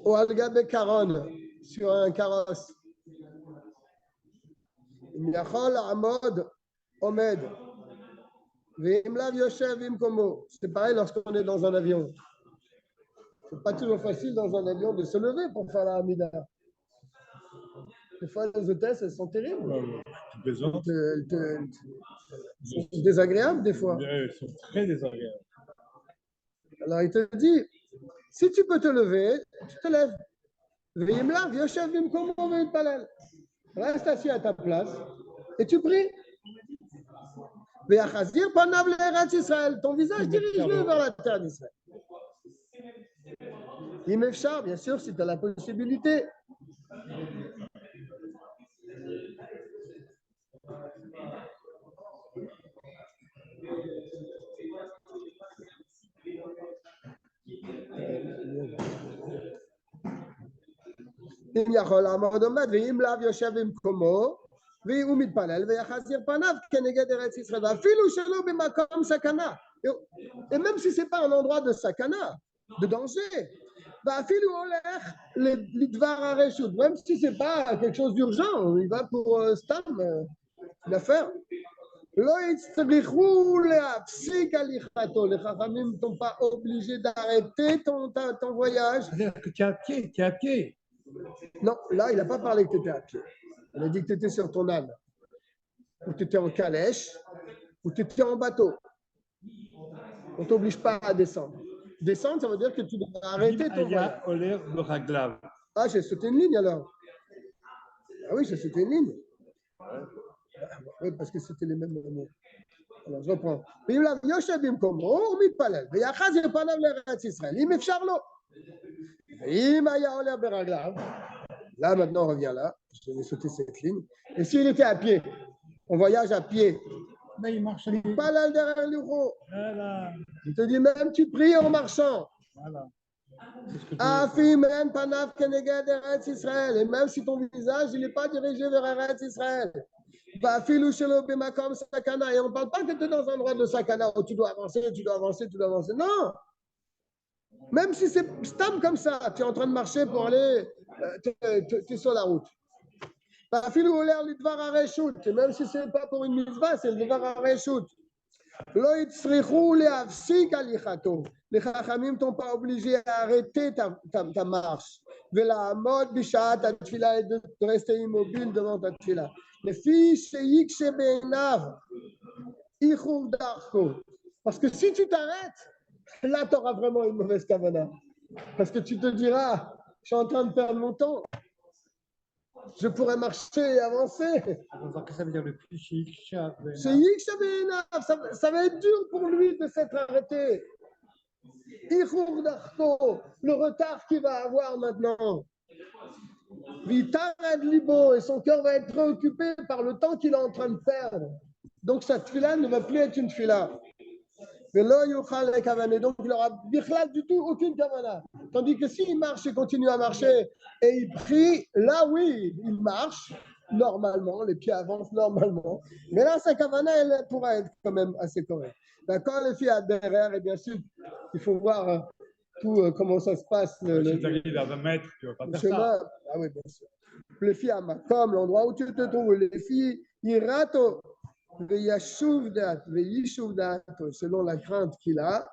Au Algabe Caron, sur un carrosse. Miachol Amod Omed. C'est pareil lorsqu'on est dans un avion. Ce n'est pas toujours facile dans un avion de se lever pour faire la Hamida. Des fois, les hôtesses, elles sont terribles. Tu plaisantes. Elles sont désagréables des fois. Elles sont très désagréables. Alors, il te dit, si tu peux te lever, tu te lèves. Reste assis à ta place et tu pries. Ton visage dirige-le vers la terre d'Israël. Imefchar, bien sûr, si tu as la possibilité. אם יכול לעמוד עומד, ואם לאו יושב במקומו, והוא מתפלל ויחזיר פניו כנגד ארץ ישראל, ואפילו שלא במקום סכנה. Et même si ce n'est pas un endroit de sakana, de danger, ואפילו הולך לדבר הרשות, même si ce n'est pas quelque chose d'urgent, il va pour stam, une affaire. לא יצטרכו להפסיק הליכתו, les חכמים ne sont pas obligés d'arrêter ton voyage. C'est-à-dire que tu es à pied. Non, là, il n'a pas parlé que tu étais à pied. Il a dit que tu étais sur ton âne, ou tu étais en calèche, ou tu étais en bateau. On ne t'oblige pas à descendre. Descendre, ça veut dire que tu dois arrêter ton voyage. Ah, j'ai sauté une ligne alors. Ah oui, j'ai sauté une ligne. Oui, parce que c'était les mêmes mots. Alors, je reprends. Là, maintenant, on revient là. Je vais sauter cette ligne. Et s'il était à pied, on voyage à pied. Mais il marche. Pas là derrière l'euro. Voilà. Il te dit même tu pries en marchant. Voilà. Et même si ton visage il n'est pas dirigé vers Eretz Israël. Et on ne parle pas que tu es dans un endroit de sakana où tu dois avancer, tu dois avancer, tu dois avancer. Non. Même si c'est stam comme ça, tu es en train de marcher pour aller, tu es sur la route. Même si ce n'est pas pour une mitzvah, c'est le devar hareshut. Les chachamim ne t'ont pas obligé à arrêter ta marche. Et de rester immobile devant ta tfila. Parce que si tu t'arrêtes, là tu auras vraiment une mauvaise kavana. Parce que tu te diras, je suis en train de perdre mon temps. Je pourrais marcher et avancer. Ça veut dire le plus chic. Ça va être dur pour lui de s'être arrêté. Le retard qu'il va avoir maintenant. Et son cœur va être préoccupé par le temps qu'il est en train de perdre. Donc sa tfila ne va plus être une tfila. Donc il n'aura du tout aucune kavana. Tandis que s'il marche et continue à marcher et il prie, là oui, il marche normalement, les pieds avancent normalement. Mais là, sa kavana, elle pourra être quand même assez correcte. D'accord, les filles à derrière, et bien sûr, il faut voir tout comment ça se passe. Si tu arrives à 20 mètres, tu ne vas pas faire chemin. ça. Ah oui, bien sûr. Les filles à Makom, l'endroit où tu te trouves, les filles, ils ratent. Selon la crainte qu'il a,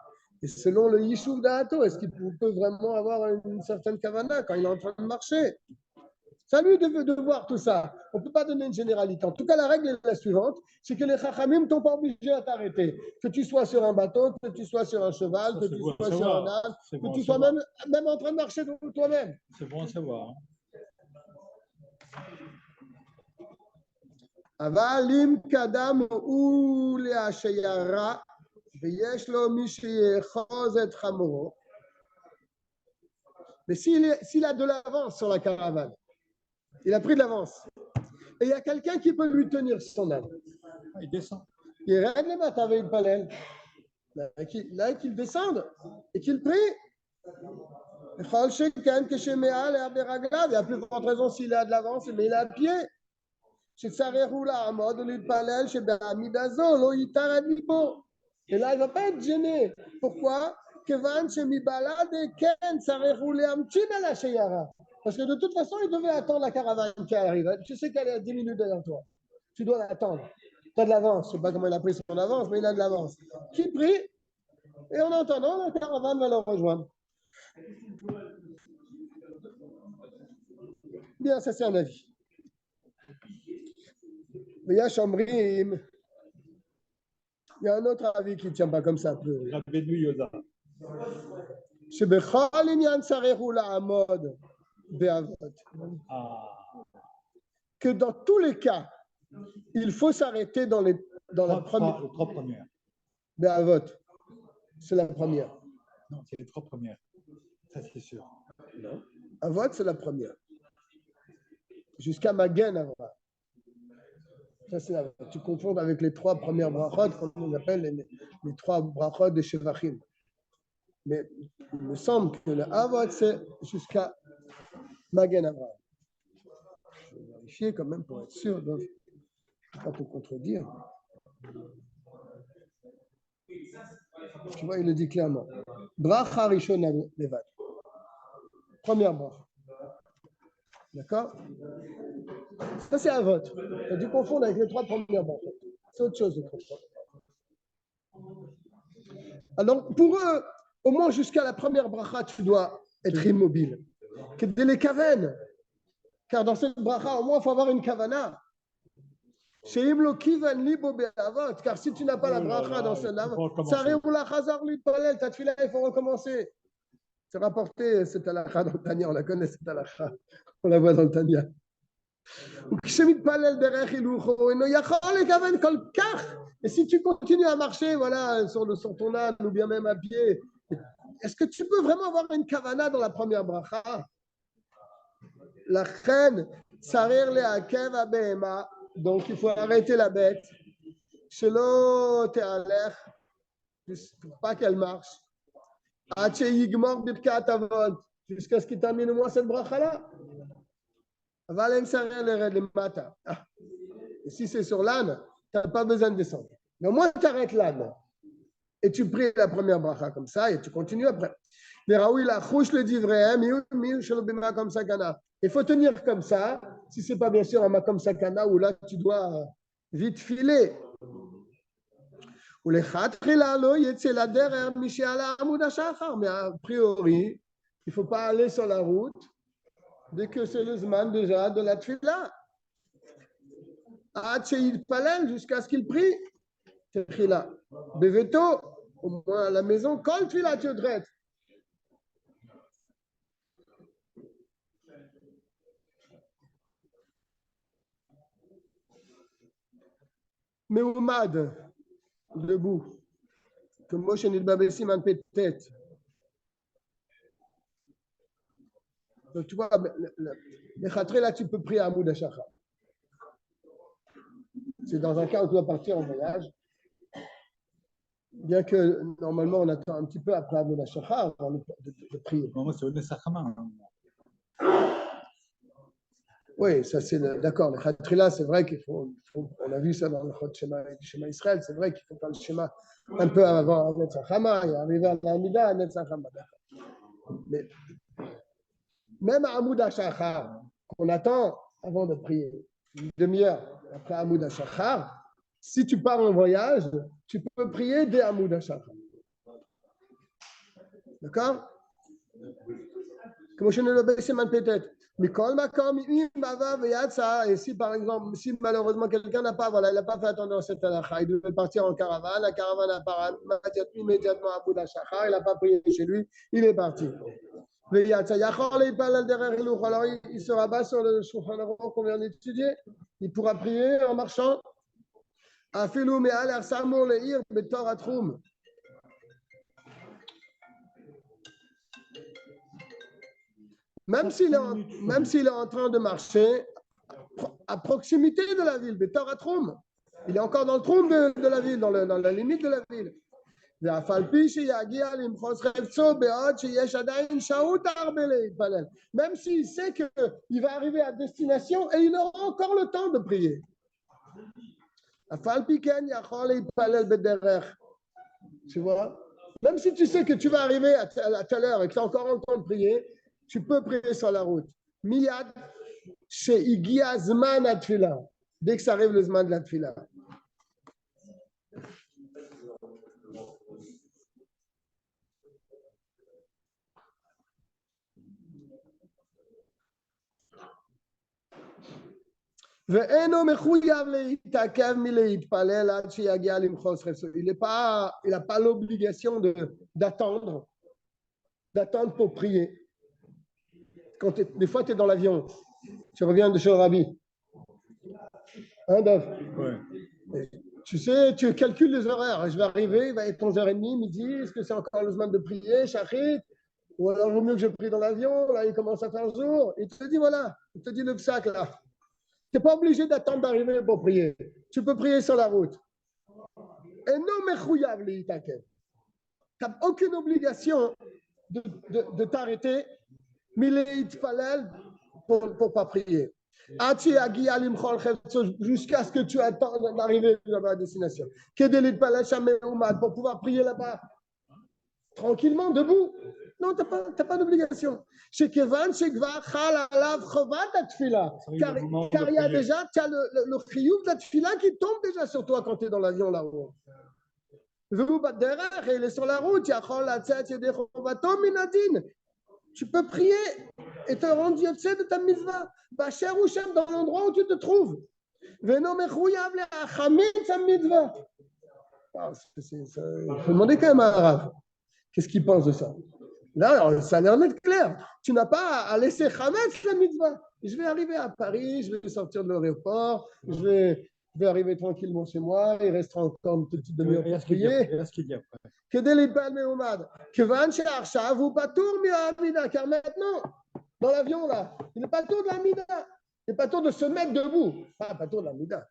Et selon le Yishuv d'Ato, est-ce qu'il peut vraiment avoir une certaine kavana quand il est en train de marcher? C'est à lui de voir tout ça. On ne peut pas donner une généralité. En tout cas, la règle est la suivante, c'est que les chachamim ne t'ont pas obligé à t'arrêter. Que tu sois sur un bateau, que tu sois sur un cheval, Ça, que c'est tu bon à sois sur savoir. un âne, C'est que bon tu à sois savoir. même en train de marcher de toi-même. C'est bon à savoir. Hein. אבל אם קדם הוא להשיירה ויש לו מי שיאחוז את חמורו, mais s'il a de l'avance sur la caravane, il a pris de l'avance, et il y a quelqu'un qui peut lui tenir son âne, Il descend. il règle les maths avec le palais, là qu'il descende et qu'il prie. Il n'y a plus grande raison s'il a de l'avance, mais il est à pied. Et là, il ne va pas être gêné. Pourquoi? Parce que de toute façon, il devait attendre la caravane qui arrive. Tu sais qu'elle est à 10 minutes derrière toi. Tu dois l'attendre. Tu as de l'avance. Je ne sais pas comment il a pris son avance, mais il a de l'avance. Qui prie? Et en attendant, la caravane va le rejoindre. Bien, ça c'est un avis. Mais il y a Chambrim. Il y a un autre avis qui ne tient pas comme ça. Rabbeinu Yoda. Que dans tous les cas, il faut s'arrêter dans la première. Les trois premières. Be'avot, c'est la première. Non, c'est les trois premières. Ça, c'est sûr. Non. Avot, c'est la première. Jusqu'à Magen Avra. Ça, c'est tu confonds avec les trois premières brachot, comme on appelle les trois brachot de Shevachim. Mais il me semble que le Avot, c'est jusqu'à Magen Avra. Je vais vérifier quand même pour être sûr, donc je ne vais pas te contredire. Tu vois, il le dit clairement. Bracha Rishona Levad. Première bracha. D'accord? Ça, c'est Avot. Tu as dû confondre avec les trois premières brachot. C'est autre chose. Alors, pour eux, au moins jusqu'à la première bracha, tu dois être immobile. Les kaven. Car dans cette bracha, au moins, il faut avoir une kavana. Car si tu n'as pas la bracha dans cette ta tefila, il faut recommencer. C'est rapporté, cette halakha dans le Tanya, on la connaît cette halakha. On la voit dans le Tanya. Et si tu continues à marcher voilà, sur ton âne ou bien même à pied, est-ce que tu peux vraiment avoir une kavana dans la première bracha? La reine, sarir le akev abehema, donc il faut arrêter la bête. Shelo te'alech, pour pas qu'elle marche. Ache yigmor birkat avot, jusqu'à ce qu'il termine au moins cette bracha-là. Valem sarir le mata. Et si c'est sur l'âne, tu n'as pas besoin de descendre. Mais au moins, tu arrêtes l'âne. Et tu pries la première bracha comme ça et tu continues après. Il faut tenir comme ça, si ce n'est pas bien sûr un makom sakana où là tu dois vite filer. Mais a priori, il ne faut pas aller sur la route dès que c'est le zman déjà de la tefila. Jusqu'à ce qu'il prie. Tefila. Beveto, au moins à la maison, kol tefila tiodret. Mais Oumad, debout, que Moshe Nilbabessim un peu de tête. Donc tu vois, les khatré là, tu peux prier à Amoud Hashachar. C'est dans un cas où tu dois partir en voyage. Bien que normalement on attend un petit peu après Amoud Hashachar avant de prier. Moi, c'est Ones Sachamim. Oui, ça c'est d'accord. Le khatrila, c'est vrai qu'il faut, on a vu ça dans le schéma Israël, c'est vrai qu'il faut faire le schéma un peu avant Netzachama et arriver à l'Amida, Netzachama. Mais même à Amoud Hashachar, qu'on attend avant de prier, une demi-heure après Amoud Hashachar, si tu pars en voyage, tu peux prier dès Amoud Hashachar. D'accord? Comme je ne le baisse peut-être. Mais quand et si par exemple, si malheureusement quelqu'un n'a pas, voilà, il n'a pas fait attention à cette halakha, il devait partir en caravane, la caravane a parlé immédiatement à Bouddha Shachar, il n'a pas prié chez lui, il est parti. Alors il se rabat sur le Shulchan Aruch qu'on vient d'étudier, il pourra prier en marchant. Afilou me'al arsamur le'ir betor atrum. Même s'il est en train de marcher à proximité de la ville, betor atrum. Il est encore dans le trou de la ville, dans la limite de la ville. Même s'il sait qu'il va arriver à destination et il aura encore le temps de prier. Tu vois? Même si tu sais que tu vas arriver à telle heure et que tu as encore le temps de prier, tu peux prier sur la route. Miyad, chez Igia Zman Atfila. Dès que ça arrive le Zman de la Tfila. Il n'a pas l'obligation d'attendre pour prier. Des fois, tu es dans l'avion, tu reviens de chez le Rabbi. Hein, Dov? Ouais. Tu sais, tu calcules les horaires. Je vais arriver, il va être 11h30, midi. Est-ce que c'est encore le moment de prier, Shachrit? Ou alors, il vaut mieux que je prie dans l'avion. Là, il commence à faire jour. Il te dit, voilà, il te dit le psaque là. Tu n'es pas obligé d'attendre d'arriver pour prier. Tu peux prier sur la route. Et non, mechouyav leitakev. Tu n'as aucune obligation de t'arrêter, mileit palel, pour ne pas prier. Jusqu'à ce que tu attends d'arriver à la destination. Pour pouvoir prier là-bas tranquillement, debout. Non, tu n'as pas d'obligation. Car il y a déjà le chiyuv de la tfila qui tombe déjà sur toi quand tu es dans l'avion là-haut. Il est sur la route. Tu peux prier et te rendre yotse de ta mitzvah. Bacher ou Shem, dans l'endroit où tu te trouves. Veno mechouyav le'achamit sa mitzvah. Il faut demander quand même à un arabe. Qu'est-ce qu'il pense de ça? Là, alors, ça a l'air d'être clair. Tu n'as pas à laisser Hametz la mitzvah. Je vais arriver à Paris, je vais sortir de l'aéroport, je vais arriver tranquillement chez moi, il restera encore une petite demi-heure pour prier. Car maintenant, dans l'avion, là, il n'est pas tour de la mida. Il n'est pas tour de se mettre debout. Pas tour de la mida.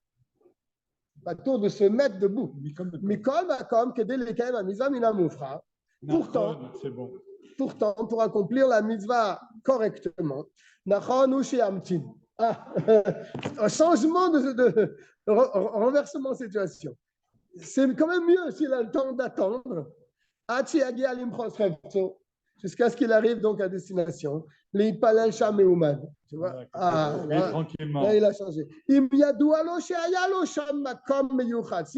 Pas tour de se mettre debout. Mikol Makom, Kedel Lekem, Amizam Inamoufra. Pourtant, pour accomplir la mitzvah correctement, un changement de renversement de situation. C'est quand même mieux s'il a le temps d'attendre jusqu'à ce qu'il arrive donc à destination. Les Palel Sham et Ouman. Tu vois? Là, il a changé. S'il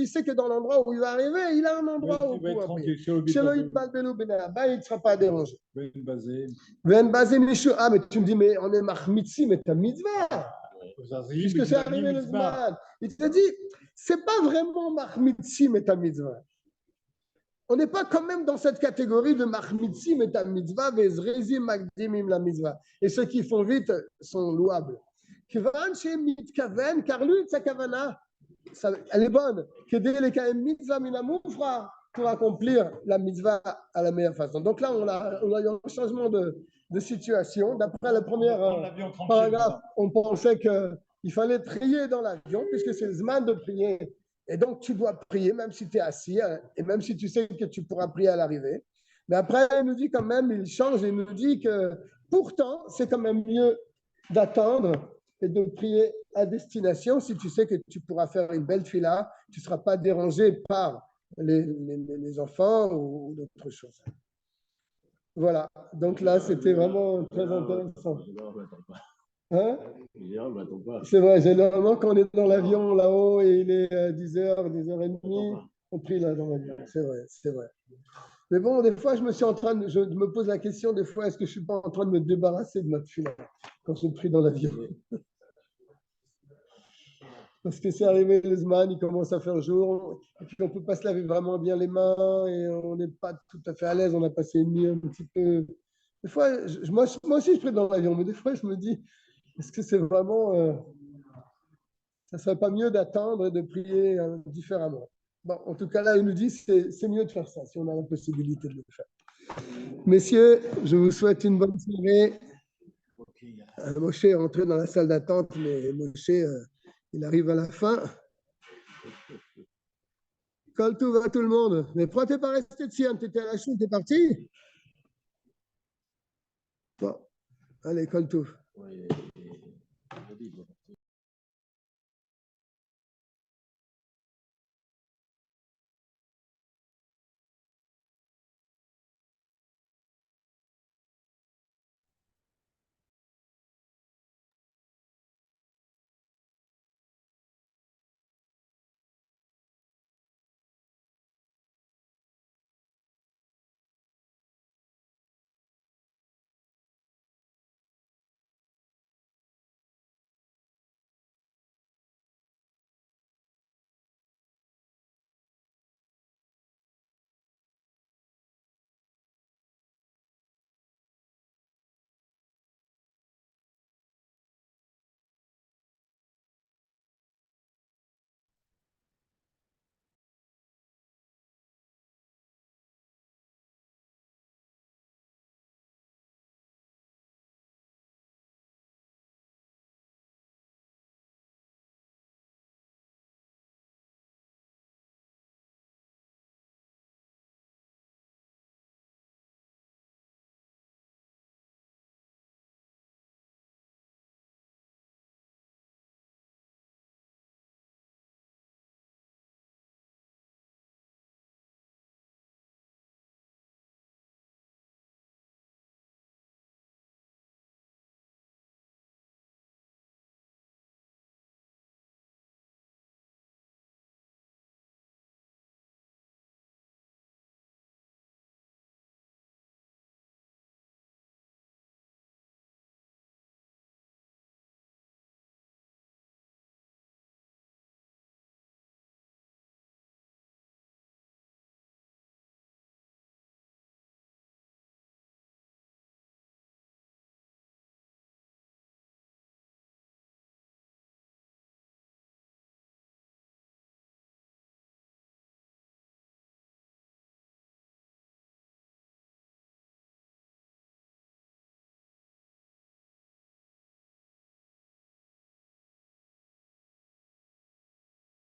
sait que dans l'endroit où il va arriver, il a un endroit où il va être tranquille. Il ne sera pas dérangé. Ah, mais tu me dis, mais on est mahmitsi, mais ta mitzvah. Puisque c'est arrivé le Zman. Il te dit, c'est pas vraiment mahmitsi, mais ta mitzvah. On n'est pas quand même dans cette catégorie de Mahmitsi, Meta Mitzvah, Vezrezi Magdimim la Mitzvah. Et ceux qui font vite sont louables. Car lui, sa kavana, elle est bonne. Pour accomplir la mitzvah à la meilleure façon. Donc là, on a eu un changement de situation. D'après le premier paragraphe, on pensait qu'il fallait prier dans l'avion, puisque c'est le zman de prier. Et donc, tu dois prier, même si tu es assis, et même si tu sais que tu pourras prier à l'arrivée. Mais après, il nous dit quand même, il change, il nous dit que pourtant, c'est quand même mieux d'attendre et de prier à destination si tu sais que tu pourras faire une belle fila, tu ne seras pas dérangé par les enfants ou d'autres choses. Voilà, donc là, c'était vraiment très intéressant. Hein? C'est vrai, généralement, quand on est dans l'avion là-haut et il est 10h, 10h30, on prie là dans l'avion. C'est vrai, c'est vrai. Mais bon, des fois, je me pose la question, des fois, est-ce que je ne suis pas en train de me débarrasser de ma tefila quand je prie dans l'avion? Parce que c'est arrivé le Zman, il commence à faire jour, et puis on ne peut pas se laver vraiment bien les mains, et on n'est pas tout à fait à l'aise, on a passé une nuit un petit peu. Des fois, moi aussi, je prie dans l'avion, mais des fois, je me dis, est-ce que c'est vraiment. Ça ne serait pas mieux d'attendre et de prier différemment? Bon, en tout cas, là, il nous dit que c'est mieux de faire ça, si on a la possibilité de le faire. Messieurs, je vous souhaite une bonne soirée. Moshe est entré dans la salle d'attente, mais Moshe, il arrive à la fin. Kol Tov à tout le monde. Mais pourquoi tu n'es pas resté dessus? Tu étais à la chute, tu es parti? Bon, allez, Kol Tov. Oui.